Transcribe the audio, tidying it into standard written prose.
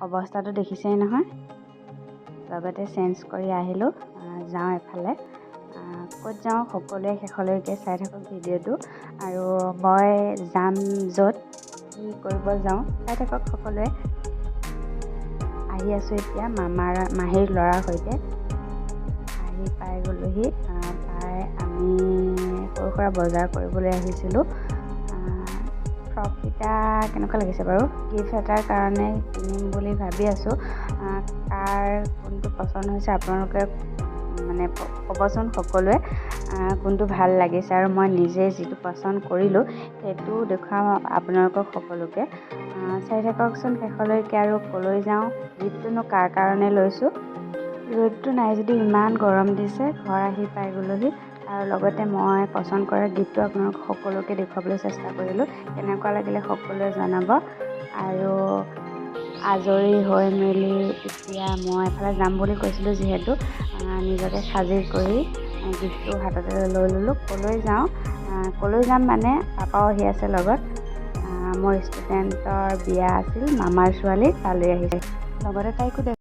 অৱস্থাটো দেখিছেই নহয়। লগতে চেঞ্জ কৰি আহিলোঁ, যাওঁ এফালে। ক'ত যাওঁ সকলোৱে শেষলৈকে চাই থাকক ভিডিঅ'টো। আৰু মই যাম য'ত, কি কৰিব যাওঁ চাই থাকক সকলোৱে। আহি আছোঁ এতিয়া মাহীৰ ল'ৰাৰ সৈতে। আহি পাই গ'লোহি। পাই আমি সৰু সুৰা বজাৰ কৰিবলৈ আহিছিলোঁ। ফ্ৰককেইটা কেনেকুৱা লাগিছে বাৰু? গিফ্ট এটাৰ কাৰণে কিনিম বুলি ভাবি আছোঁ। কাৰ কোনটো পচন্দ হৈছে আপোনালোকে মানে ক'বচোন সকলোৱে, কোনটো ভাল লাগিছে। আৰু মই নিজে যিটো পচন্দ কৰিলোঁ সেইটো দেখুৱাম আপোনালোকক সকলোকে। চাই থাককচোন শেষলৈকে। আৰু ক'লৈ যাওঁ, গিফ্টটোনো কাৰ কাৰণে লৈছোঁ। ৰ'দটো নাই যদি ইমান গৰম দিছে। ঘৰ আহি পাই গ'লোহি আৰু লগতে মই পচন্দ কৰা গিফ্টটো আপোনালোক সকলোকে দেখুৱাবলৈ চেষ্টা কৰিলোঁ। কেনেকুৱা লাগিলে সকলোৱে জনাব। আৰু আজৰি হৈ মেলি এতিয়া মই এফালে যাম বুলি কৈছিলোঁ যিহেতু, নিজকে সাজি কৰি গিফ্টটো হাততে লৈ ল'লোঁ। ক'লৈ যাম মানে পাপাও আহি আছে লগত। মোৰ ষ্টুডেণ্টৰ বিয়া আছিল, মামাৰ ছোৱালী, তালৈ আহিছে। লগতে তাইকো